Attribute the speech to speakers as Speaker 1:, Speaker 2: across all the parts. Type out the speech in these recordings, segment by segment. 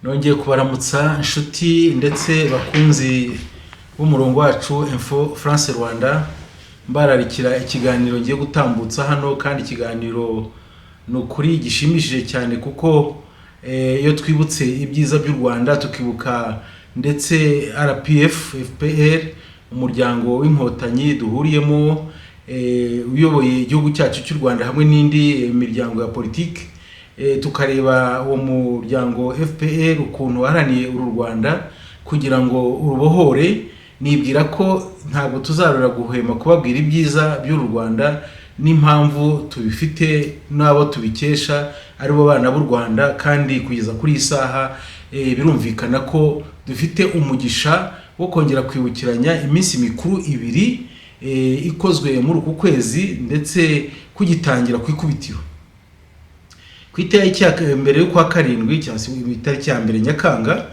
Speaker 1: nongeye kubaramutsa inshuti ndetse bakunzi b'umurongo wacu Info France Rwanda mbararikira ikiganiro ngiye gutambutsa hano kandi ikiganiro nukuri gishimishije cyane kuko iyo twibutse ibyiza by'u Rwanda tukibuka ndetse RPF FPR umuryango w'inkotanyi duhuriyemo uyoboye igihugu cyacu cy'u Rwanda hamwe n'indi miryango ya politiki tukareba uwo muryango FPR ukuntu waraniye uru Rwanda kugira ngo urubohore. Nibwira ko ntabwo tuzarura guhema kubabwira ibyiza by'uru Rwanda n'impamvu tubifite n'abo tubikesha ari bo bana b'u Rwanda, kandi kugeza kuri isaha birumvikana ko dufite umugisha wo kongera kwibukiranya iminsi mikuru ibiri ikozwe muri uku kwezi ndetse kugitangira kwikubitiro ku itariki ya mbere yo kwa karindwi cyangwa se itariki ya mbere Nyakanga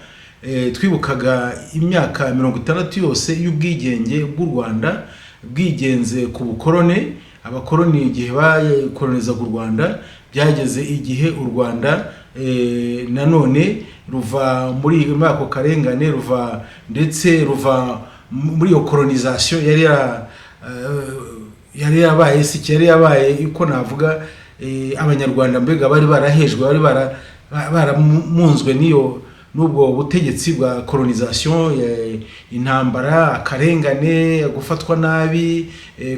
Speaker 1: twibukaga imyaka 60 yose y'ubwigenge bw'u Rwanda bwigenze ku bukorone. Abakoroni igihe bakolonizaga u Rwanda byageze igihe u Rwanda nanone ruva muri ako karengane ruva muri iyo colonization yari yabaye iko navuga abanyarwanda mbega bari barahejwe bari baramunzwe n'ubwo butegetsi bwa colonization, intambara, akarengane, gufatwa nabi,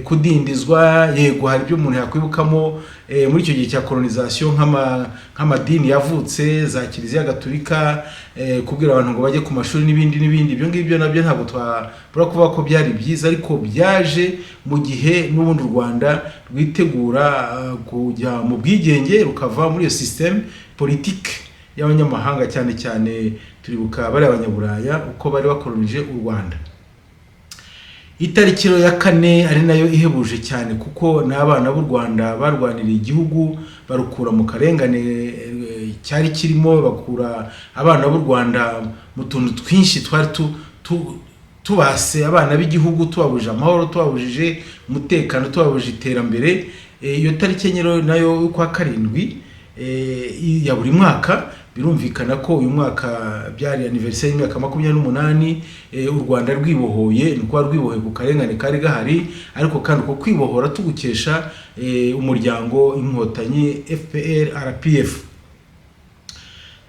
Speaker 1: kudindizwa. Yego hari byo umuntu yakwibukamo muri icyo gihe cya colonization nk'amadini yavutse, za Kiliziya Gatolika, kubwira abantu ngo bajye ku mashuri n'ibindi ibyo ngibyo nabyo ntabwo twabura kuvuga ko byari byiza, ariko byaje mu gihe n'ubundi u Rwanda rwitegura kujya mu bwigenge rukava muri iyo system politique y'abanyamahanga, cyane cyane turibuka bari abanyaburaya uko bari bakolonije u Rwanda. Itariki ya 4 ari nayo ihebuje cyane kuko n'abana b'u Rwanda barwaniriye igihugu barukura mu karengane cyari kirimo, bakura abana b'u Rwanda mu tuntu twinshi twari tubase abana b'igihugu, tubabuje amahoro, tubabujije umutekano, tubabuje iterambere. Iyo tariki nayo kwa karindwi ya buri mwaka birumvikana ko uyu mwaka byari anniversaire y'imyaka 28 u Rwanda rwibohoye, nuko rwibohoye ku karengane kari gahari, ariko kandi uko kwibohora tugukesha umuryango inkotanyi FPR RPF.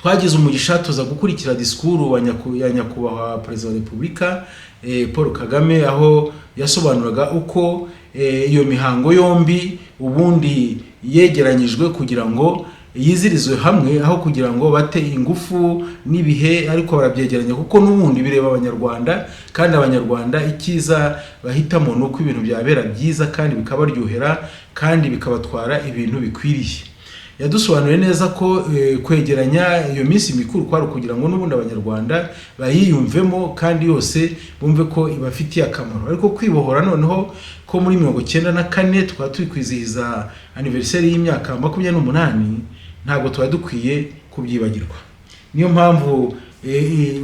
Speaker 1: Twagize umugisha tuza gukurikira disikuru ya Nyakubahwa Perezida wa Repubulika Paul Kagame, aho yasobanuraga uko iyo mihango yombi ubundi yegeranyijwe kugira ngo yizirizwe hamwe aho kugira ngo bate ingufu n'ibihe, ariko barabyegeranya kuko n'ubundi bireba abanyarwanda, kandi abanyarwanda ikiza bahitamo nuko ibintu byabera byiza kandi bikabaryohera kandi bikabatwara ibintu bikwiriye. Yadusobanuye neza ko kwegeranya iyo minsi mikuru kwari kugira ngo n'ubundi abanyarwanda bayiyumvemo kandi yose bumve ko ibafitiye akamaro, ariko kwibohora noneho ko muri 1994 twa turi kwizihiza anniversaire y'imyaka 28 ntabwo dukwiye kubyibagirwa. Niyo mpamvu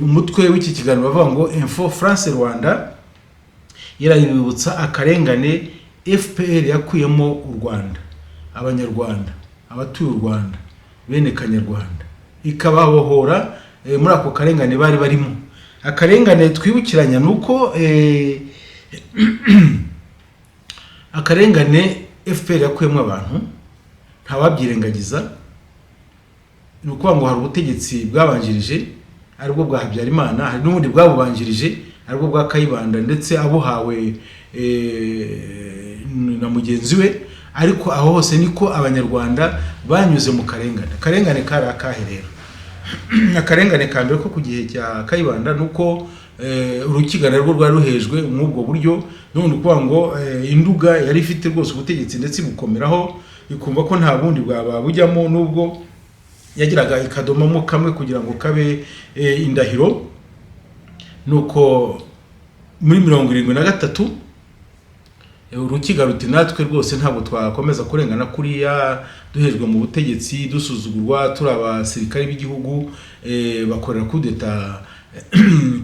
Speaker 1: umutwe w'iki kiganiro bavuga ngo Info France Rwanda yarayibutsa akarengane FPR yakuyemo u Rwanda, abanyarwanda, abatuye u Rwanda, bene kanyarwanda, ikababohora muri ako karengane bari barimo. Akarengane twibukiranya nuko akarengane FPR yakuyemo abantu ntawabyirengagiza. Nuko ngo hari ubutegetsi bwabanjirije aribwo bwa Habyarimana, hari n'ubundi bwabubanjirije aribwo bwa Kayibanda ndetse abuhawe na mugenzi we, ariko aho hose niko abanyarwanda banyuze mu karengane. Akarengane kari akaherero. Akarengane kambere ko ku gihe cya Kayibanda nuko urukigana rwo rwari ruhejwe mw'ubwo buryo, none kuvuga ngo induga yari ifite rwose ubutegetsi ndetse bukomeraho ikumva ko nta bundi bwabujyamo, nubwo yagiraga ikadomamo kamwe kugira ngo kabe indahiro. Nuko muri 73 urukiga ruti natwe rwose ntabwo twakomeza kurengana kuriya, duhejwe mu butegetsi, dusuzugurwa, turi abasirikare b'igihugu bakorera kudeta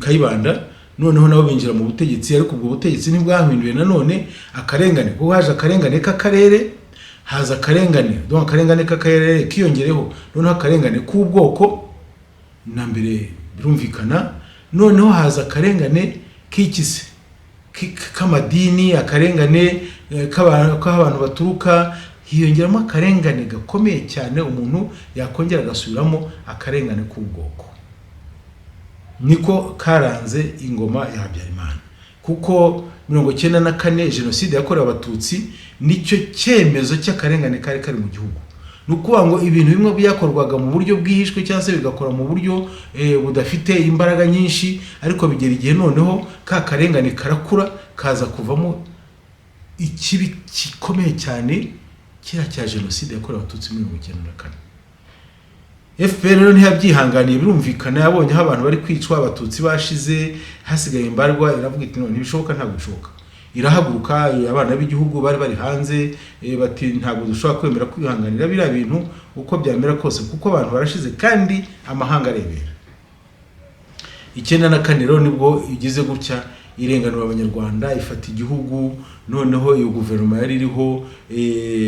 Speaker 1: Kayibanda, noneho nabo binjira mu butegetsi, ariko ubwo butegetsi ntibwahinduye nanone akarengane, kuko haje akarengane k'akarere, haza akarengane, donc akarengane k'akarere kiyongereho noneho akarengane k'ubwoko, na mbere birumvikana. Noneho haza akarengane k'ikise k'amadini, akarengane k'abantu baturuka, hiyongeramo akarengane gakomeye cyane umuntu yakongera agasubiramo akarengane k'ubwoko. Niko karanze ingoma ya Habyarimana, kuko 1994 jenoside yakorewe abatutsi nicyo cyemezo cy'akarengane kari mu gihugu. Nukuvuga ngo ibintu bimwe byakorwaga mu buryo bwihishwe cyangwa se bigakora mu buryo budafite imbaraga nyinshi, ariko bigera igihe noneho ka karengane karakura kaza kuvamo ikibi gikomeye cyane cya jenoside yakorewe abatutsi muri 1994. FPR rero ntiyabyihanganiye, birumvikana, yabonye aho abantu bari kwicwa, abatutsi bashize, hasigaye imbarwa, iravuga iti none bishoboka, ntabwo bishoboka. Irahaguruka, abana b'igihugu bari hanze, bati ntabwo dushobora kwemera kwihanganira biriya bintu uko byamera kose, kuko abantu barashize kandi amahanga arebera. 1994 rero nibwo igize gutya irenganura abanyarwanda, ifata igihugu. Noneho iyo guverinoma yari iriho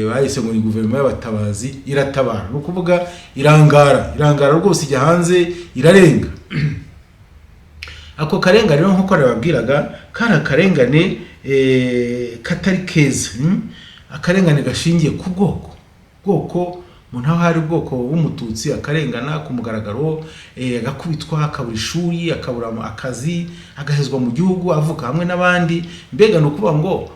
Speaker 1: bahise ngo ni guverinoma y'abatabazi, iratabara, no kuvuga irangara rwose, ijya hanze irarenga. Ako karengane rero nkuko nababwiraga kari akarengane katari keza, akarengane gashingiye ku bwoko. Umuntu aho hari ubwoko w'umututsi akarengana ku mugaragaro, agakubitwa, akabura ishuri, akabura akazi, agahezwa mu gihugu, avuka hamwe n'abandi. Mbega no kuvuga ngo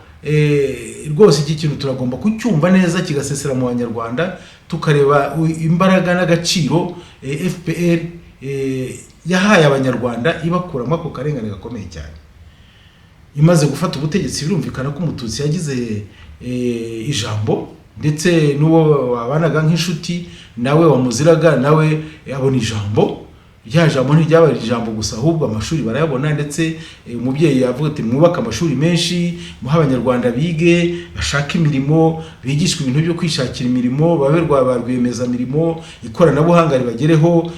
Speaker 1: rwose iki kintu turagomba kucyumva neza, kigasesera mu banyarwanda, tukareba imbaraga n'agaciro FPR yahaye abanyarwanda ibakuramo ako karengane gakomeye cyane. Imaze gufata ubutegetsi, birumvikana ko umututsi yagize ijambo, ndetse n'uwo wabanaga nk'inshuti nawe wamuziraga nawe abona ijambo. Rya jambo ntiryaba ijambo gusa, ahubwo amashuri barayabona, ndetse umubyeyi yavuga ati mwubaka amashuri menshi, muha abanyarwanda bige, bashaka imirimo, bigishwe ibintu byo kwishakira imirimo, babe rwemeza mirimo, ikoranabuhanga ribagereho.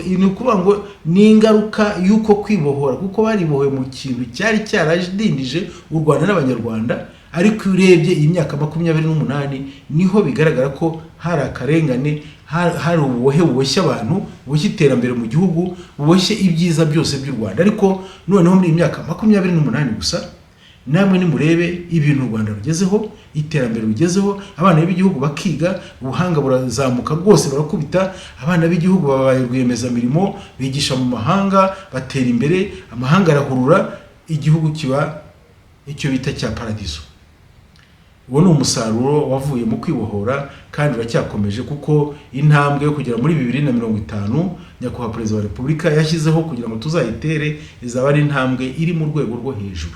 Speaker 1: Ni ukuvuga ngo ni ingaruka y'uko kwibohora, kuko baribohoye mu kintu cyari cyaradindije u Rwanda n'abanyarwanda. Ariko urebye iyi myaka 28 niho bigaragara ko hari akarengane, hari ububohe buboshye abantu, buboshye iterambere mu gihugu, buboshye ibyiza byose by'u Rwanda. Ariko noneho muri iyi myaka 28 gusa, namwe nimurebe ibintu u Rwanda rugezeho, iterambere rugezeho, abana b'igihugu bakiga, ubuhanga burazamuka rwose, barakubita, abana b'igihugu babaye rwemeza mirimo, bigisha mu mahanga, batera imbere, amahanga arahurura, igihugu kiba icyo bita cya paradiso. Uwo ni umusaruro wavuye mu kwibohora, kandi uracyakomeje, kuko intambwe yo kugera muri 2050 Nyakubahwa Perezida wa Repubulika yashyizeho kugira ngo tuzayitere, izaba ari intambwe iri mu rwego rwo hejuru.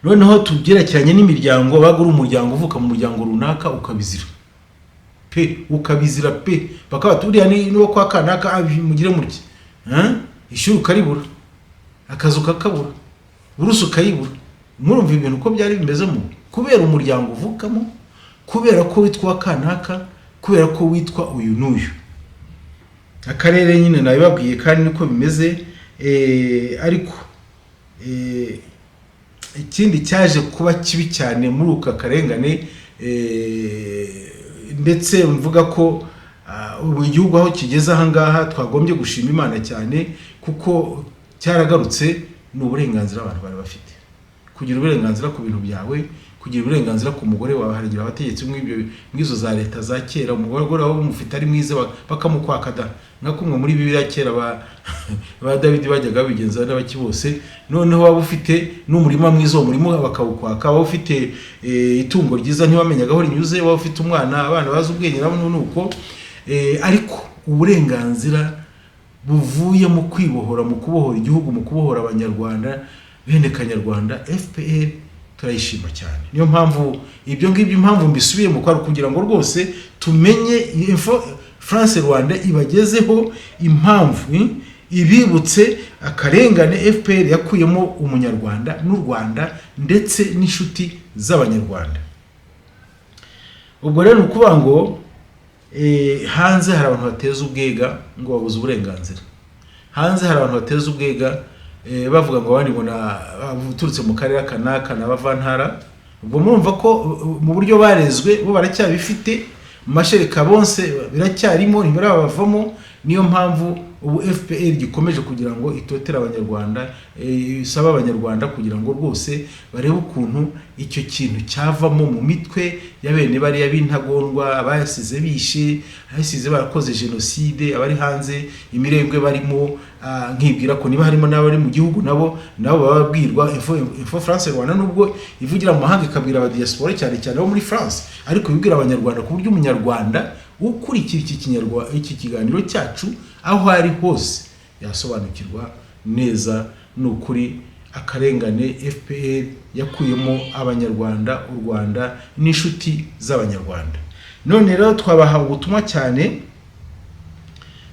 Speaker 1: Noneho tugerekeranye n'imiryango, bagura umuryango uvuka mu muryango runaka ukabizira pe, bakaba turiya ni wo kwa kanaka mugire murye, ishuri ukaribura, akazu kakabura, urusu ukayibura. Murumva ibintu uko byari bimezemo, kubera umuryango uvukamo, kubera ko witwa kanaka, kubera ko witwa uyu n'uyu. Akarere nyine nabibabwiye kandi niko bimeze. Ariko ikindi cyaje kuba kibi cyane muri uka karengane, ndetse mvuga ko ubu igihugu aho kigeze aha ngaha twagombye gushima Imana cyane, kuko cyaragarutse n'uburenganzira abantu bari bafite, kugira uburenganzira ku bintu byawe, kugira uburenganzira ku mugore wawe. Haragira abategetsi mw'izo za leta za kera, umugore wawe umufite ari mwiza bakamukwaka da, nka kumwe muri Bibiliya kera ba David bajyaga bigenza n'abaki bose. Noneho waba ufite n'umurima mwiza, umurimo bakawukwaka, waba ufite itungo ryiza ntibamenyaga aho rinyuze, waba ufite umwana, abana bazi ubwenge nabo nuko. Ariko uburenganzira buvuye mu kwibohora, mu kubohora igihugu, mu kubohora abanyarwanda, bene kanyarwanda, FPR turayishima cyane. Niyo mpamvu ibyo ngibyo impamvu mbisubiye mu kwari kugira ngo rwose tumenye info France Rwanda ibagezeho impamvu ibibutse akarengane FPR yakuyemo umunyarwanda n'u Rwanda, ndetse n'inshuti z'abanyarwanda. Ubwo rero nukuvuga ngo hanze hari abantu bateza ubwega ngo babuze uburenganzira, hanze hari abantu bateza ubwega bavuga ngo abandi bona uturutse mu karere kanaka n'abavantara. Ubwo murumva ko mu buryo barezwe bo baracyabifite, mu mashereka bonse biracyarimo, ntibirabavamo, niyo mpamvu ubu FPR gikomeje kugira ngo itotera abanyarwanda, isaba abanyarwanda kugira ngo rwose barebe ukuntu icyo kintu cyavamo mu mitwe y'abene bari y'abintagondwa, abayasize bishe, abasize barakoze genocide, abari hanze imirembwe barimo. Nkibwira ko niba harimo n'abari mu gihugu nabo bababwirwa info France Rwanda nubwo ivugira mu mahanga ikabwira aba diaspora cyane cyane bo muri France, ariko ibibwira abanyarwanda ku buryo umunyarwanda ukurikira iki kiganiro cyacu aho ari hose yasobanukirwa neza n'ukuri akarengane FPR yakuyemo abanyarwanda, u Rwanda n'inshuti z'abanyarwanda. None rero twabaha ubutumwa cyane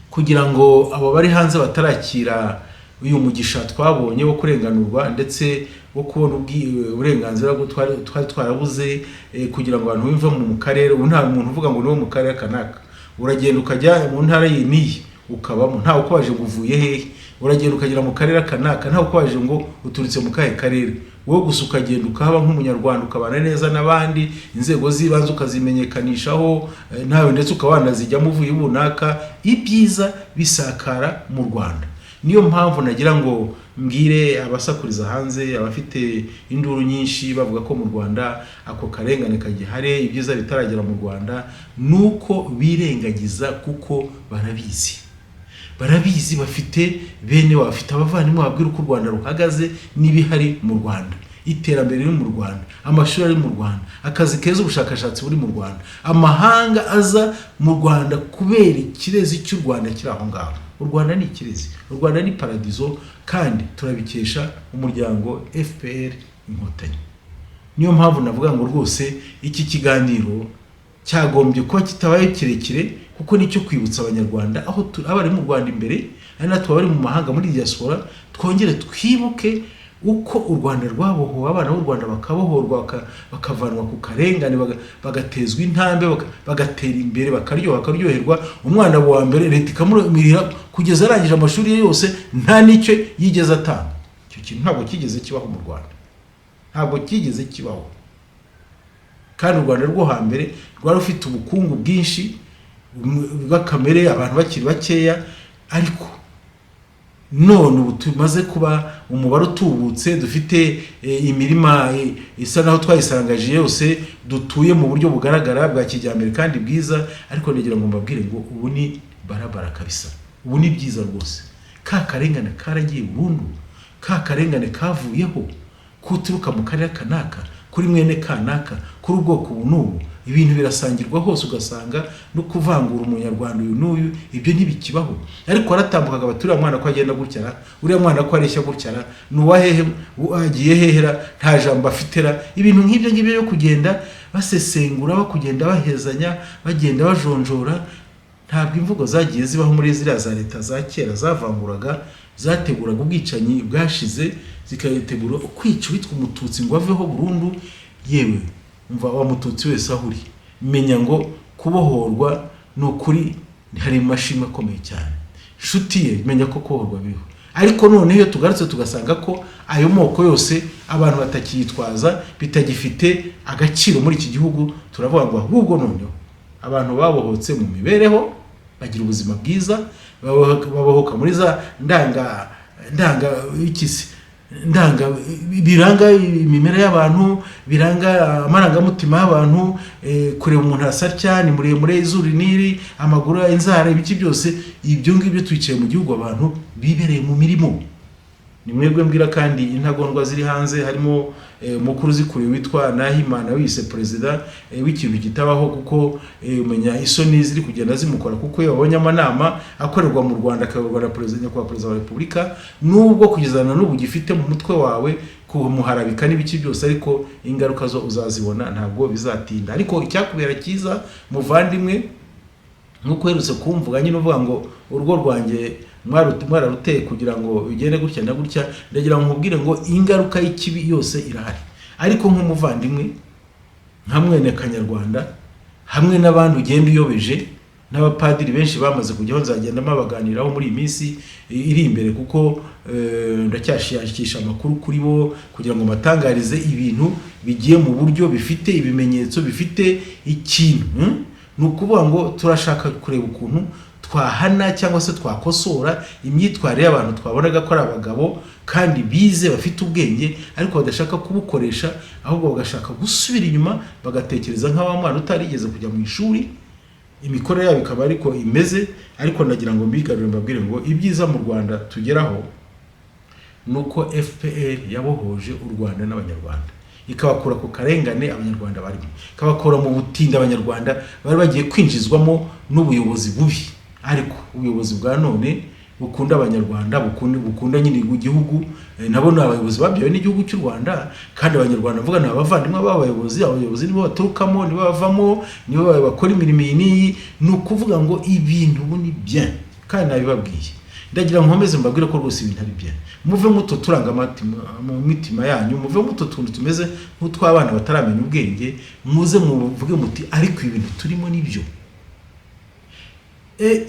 Speaker 1: kugira ngo abo bari hanze batarakira uyu mugisha twabonye wo kurenganurwa ndetse wo kubona uburenganzira bwo twari twarabuze, kugira ngo abantu bimva mu karere. Ubu nta muntu uvuga ngo niwo mu karere kanaka, uragenda ukajya mu ntara yiniye ukabamo, ntawe ukobaje ngo uvuye hehe. Uragenda ukagera mu karere kanaka, ntawe ukobaje ngo uturutse mu kahe karere. Wowe gusa ukagenda ukaba nk'umunyarwanda, ukabana neza n'abandi, inzego z'ibanze ukazimenyekanishaho nawe, ndetse ukabana zijyamo uvuye bunaka, ibyiza bisakara mu Rwanda. Niyo mpamvu nagira ngo mbwire abasakuriza hanze, abafite induru nyinshi bavuga ko mu Rwanda ako karengane kagihare, ibyiza bitaragera mu Rwanda, nuko birengagiza kuko barabizi bafite bene bafite abavandimwe babwira uko u Rwanda ruhagaze n'ibihari mu Rwanda, iterambere riri mu Rwanda, amashuri ari mu Rwanda, akazi keza, ubushakashatsi buri mu Rwanda, amahanga aza mu Rwanda kubera ikirezi cy'u Rwanda kiri aho ngaho. U Rwanda ni ikirezi, u Rwanda ni paradizo, kandi turabikesha umuryango FPR Inkotanyi. Niyo mpamvu navuga ngo rwose iki kiganiro cyagombye kuba kitabaye kirekire, kuko nicyo kwibutsa abanyarwanda aho abari mu Rwanda imbere, ari natwe bari mu mahanga muri diaspora, twongere twibuke uko u Rwanda rwabohowe, abana b'u Rwanda bakabohorwa, bakavanwa ku karengane, bagatezwa intambwe, bagatera imbere, bakaryoherwa. Umwana wa mbere Leta ikamumirira kugeza arangije amashuri ye yose, nta nicyo yigeze atanga. Icyo kintu ntabwo kigeze kibaho mu Rwanda, ntabwo kigeze kibaho. Kandi u Rwanda rwo hambere rwari rufite ubukungu bwinshi bw'akamere, abantu bakiri bakeya, ariko none ubu tumaze kuba umubare utubutse, dufite imirima isa naho twayisangaje yose, dutuye mu buryo bugaragara bwa kijyambere kandi bwiza. Ariko nagira ngo mbabwire ngo ubu ni barabara kabisa, ubu ni byiza rwose. Ka karengane karagiye burundu, ka karengane kavuyeho, kuturuka mu karere kanaka kuri mwene kanaka, kuri ubwoko ubu n'ubu, ibintu birasangirwa hose, ugasanga no kuvangura umunyarwanda uyu n'uyu, ibyo ntibikibaho. Ariko waratambukaga baturiya mwana ko agenda gutyara, uriya mwana ko areshya gutyara, nuwahehe agiye hehera, nta jambo afitera. Ibintu nk'ibyo ngibyo yo kugenda basesengura, bakugenda bahezanya, bagenda bajonjora, ntabwo imvugo zagiye zibaho muri ziriya za leta za kera zavanguraga, zateguraga ubwicanyi bwashize, zikayitegura kwica witwa umututsi ngo aveho burundu. Yewe umva wa mututsi wese ahuri, menya ngo kubohorwa n'ukuri hari mashimwe akomeye cyane. Nshuti ye, menya ko kubohorwa biriho. Ariko none iyo tugarutse tugasanga ko ayo moko yose abantu batakiyitwaza, bitagifite agaciro muri iki gihugu, turavuga ngo ahubwo noneho abantu babohotse mu mibereho, bagira ubuzima bwiza, babohoka muri za ndanga biranga imimera y'abantu, biranga amarangamutima y'abantu, kureba umuntu asatya, ni muremure, izuru niri, amaguru, inzara, ibiki byose. Ibyo ngibyo twicaye mu gihugu abantu bibereye mu mirimo. Ni mwebwe mbwira kandi intagondwa ziri hanze, harimo mukuru zikuriye witwa Nahimana wise president w'ikintu kitabaho, kuko umenya isoni ziri kugenda zimukora, kuko yabonye amanama akorerwa mu Rwanda, akayoborwa na president kwa president wa Republika, nubwo kugezana n'ubu gifite mu mutwe wawe kumuharabika n'ibiki byose, ariko ingaruka zo uzazibona, ntabwo bizatinda. Ariko icyakubera cyiza muvandimwe, nkuko herutse kumvuga nyine uvuga ngo urugo rwanjye mwararuteye kugira ngo bigende gutya na gutya, ndagira ngo nkubwire ngo ingaruka y'ikibi yose irahari. Ariko nk'umuvandimwe, nka mwene Kanyarwanda, hamwe n'abandi ugenda uyobeje, n'abapadiri benshi bamaze kujyaho, nzagenda mabaganiraho muri iyi minsi iri imbere, kuko ndacyashakisha amakuru kuri bo kugira ngo matangarize ibintu bigiye mu buryo bifite ibimenyetso, bifite ikintu. Nukuvuga ngo turashaka kureba ukuntu twahana cyangwa se twakosora imyitwarire y'abantu twabonaga ko ari abagabo kandi bize bafite ubwenge ariko badashaka kubukoresha, ahubwo bagashaka gusubira inyuma bagatekereza nk'abamwana utarigeze kujya mu ishuri, imikorere yabo ikaba ariko imeze. Ariko nagira ngo mbigarure mbabwire ngo ibyiza mu Rwanda tugeraho nuko FPR yabohoje u Rwanda n'abanyarwanda, ikabakura ku karengane abanyarwanda barimo, ikabakura mu butinda abanyarwanda bari bagiye kwinjizwamo n'ubuyobozi bubi. Ariko ubuyobozi bwa none bukunda abanyarwanda, bukunda nyine igihugu, nabo ni abayobozi babyawe n'igihugu cy'u Rwanda, kandi abanyarwanda mvuga ni abavandimwe b'abayobozi. Abayobozi nibo baturukamo, nibo bavamo, nibo bakora imirimo iyi. Ni ukuvuga ngo ibintu ubu ni bien, kandi nabibabwiye. Ndagira ngo nkomeze mbabwire ko rwose ibintu ari bien. Muve muto turanga mu mitima yanyu, muve muto tuntu tumeze nk'utw'abana bataramenya ubwenge, muze muvuge muti ariko ibintu turimo nibyo.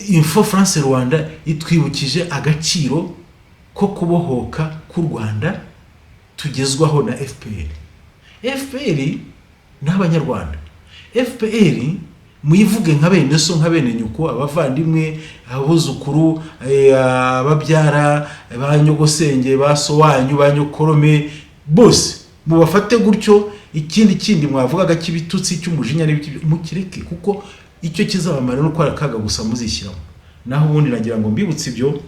Speaker 1: Info France Rwanda itwibukije agaciro ko kubohoka ku Rwanda tugezwaho na FPR. FPR n'abanyarwanda. FPR muyivuge nka bene so, nka bene nyuko, abavandimwe, abuzukuru, ababyara, banyogosenge, baso wanyu, banyokorome, bose mubafate gutyo. Ikindi mwavugaga kibitutsi cy'umujinya mukireke, kuko icyo kizabamara no kwara kaga gusa muzishyiramo. Naho ubundi nagira ngo mbibutse ibyo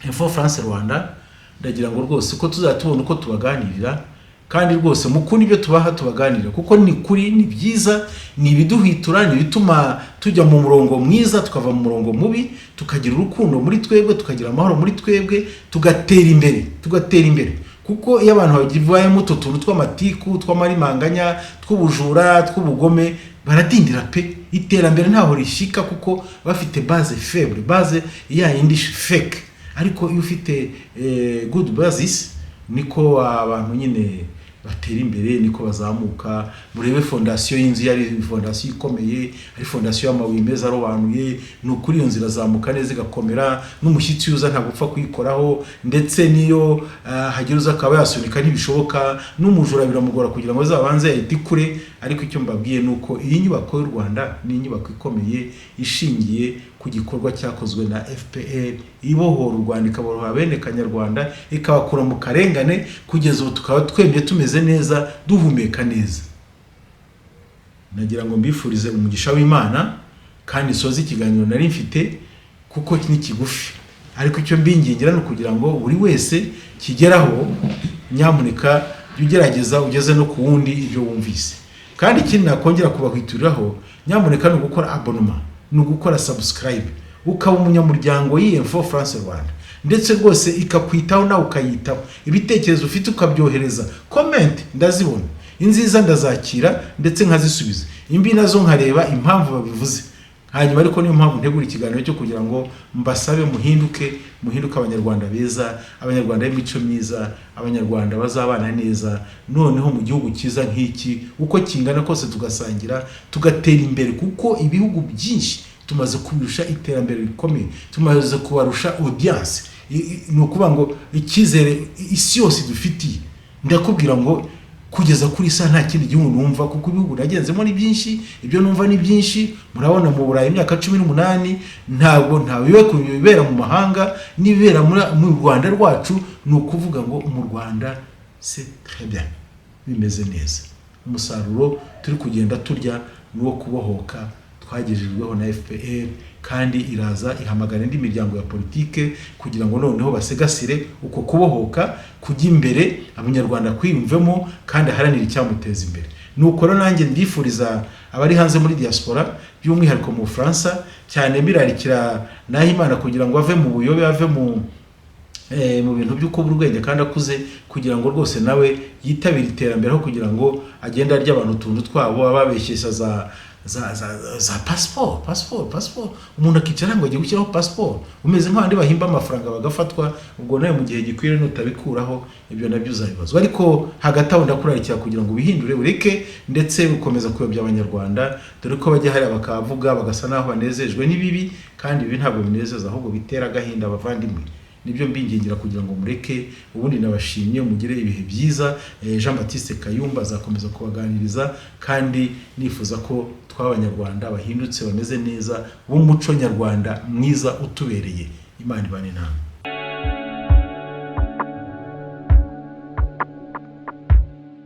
Speaker 1: Info France Rwanda, ndagira ngo rwose ko tuzatubona uko tubaganirira, kandi rwose mukuni ibyo tubaha tubaganirira, kuko ni kuri, ni byiza, ni ibiduhitura, ni bituma tujya mu murongo mwiza tukava mu murongo mubi, tukagira urukundo muri twebwe, tukagira amahoro muri twebwe, tugatera imbere. Kuko iyo abantu bagivayemo utuntu tw'amatiku, tw'amarimanganya, tw'ubujura, tw'ubugome, baradindira pe. Iterambere ntaho rishika kuko bafite base faible, base ya indi fake. Ariko iyo ufite good basis niko abantu nyine batera imbere, niko bazamuka. Murebe fondation y'inzu yari fondation ikomeye, ari fondation y'amabuye meza arobanuye, n'ukuri iyo nzira zamuka neza igakomera, n'umushyitsi uza nta gupfa kuyikoraho, ndetse niyo hagira uza akaba yasunika ntibishoboka, n'umujura biramugora kugira ngo azabanze yahita ikure. Ariko icyo mbabwiye nuko iyi nyubako y'u Rwanda ni inyubako ikomeye ishingiye ku gikorwa cyakozwe na FPR, ibohora u Rwanda, ikabohora bene kanyarwanda, ikabakura mu karengane, kugeza ubu tukaba twemye tumeze neza, duhumeka neza. Nagira ngo mbifurize umugisha w'Imana, kandi soza ikiganiro nari mfite kuko ni kigufi, ariko icyo mbingingira no kugira ngo buri wese kigeraho, nyamuneka ugerageza ugeze no ku wundi ibyo wumvise. Kandi ikindi nakongera kubahwituriraho, nyamuneka no gukora abonnement, no gukora subscribe, ukaba umunyamuryango y'Info France Rwanda, ndetse rwose ikakwitaho nawe ukayitaho. Ibitekerezo ufite ukabyohereza, comment ndazibona, inziza ndazakira ndetse nkazisubiza, imbi nazo nkareba impamvu babivuze. Hanyuma ariko niyo mpamvu ntegura ikiganiro cyo kugira ngo mbasabe muhinduke abanyarwanda beza, abanyarwanda b'imico myiza, abanyarwanda bazabana neza, noneho mu gihugu cyiza nk'iki uko kingana kose tugasangira, tugatera imbere. Kuko ibihugu byinshi tumaze kubirusha iterambere rikomeye, tumaze kubarusha audience. Ni ukuvuga ngo ikizere isi yose dufitiye, ndakubwira ngo kugeza kuri saa nta kindi gihugu numva, kuko ibihugu nagenzemo ni byinshi, ibyo numva ni byinshi. Murabona mu Burayi imyaka 18 ntabwo ntabiwe kubibera mu mahanga, nibera mu Rwanda rwacu. Ni ukuvuga ngo mu Rwanda c'est très bien, bimeze neza. Umusaruro turi kugenda turya nuwo kubohoka twagejejweho na FPR, kandi iraza ihamagara indi miryango ya politike kugira ngo noneho basegasire uko kubohoka kujya imbere, abanyarwanda kwiyumvemo kandi aharanira icyamuteza imbere. Nuko rero nanjye ndifuriza abari hanze muri diaspora, by'umwihariko mu Fransa cyane, mbirarikira naho Imana kugira ngo ave mu buyobe, ave mu bintu by'uko burwenge kandi akuze, kugira ngo rwose nawe yitabire iterambere, kugira ngo agenda arya abantu tuntu twabo, ababeshyeshya za passport. Umuntu akicara ngo agiye gushyiraho passport, umeze nk'abandi bahimba amafaranga bagafatwa. Ubwo nawe mu gihe gikwiriye nutabikuraho, ibyo nabyo uzabibazwa. Ariko hagati aho ndakurarikira kugira ngo bihindure, ureke ndetse ukomeza kuyobya abanyarwanda, dore ko bajya hari bakavuga bagasa naho banezejwe n'ibibi, kandi ibi ntabwo binezeza, ahubwo bitera agahinda abavandimwe. nibyo mbingingira kugira ngo mureke. Ubundi nabashimye, mugire ibihe byiza. Jean Baptiste Kayumba azakomeza kubaganiriza, kandi nifuza ko tw'abanyarwanda bahindutse bameze neza, b'umuco nyarwanda mwiza utubereye. Imana ibane namwe.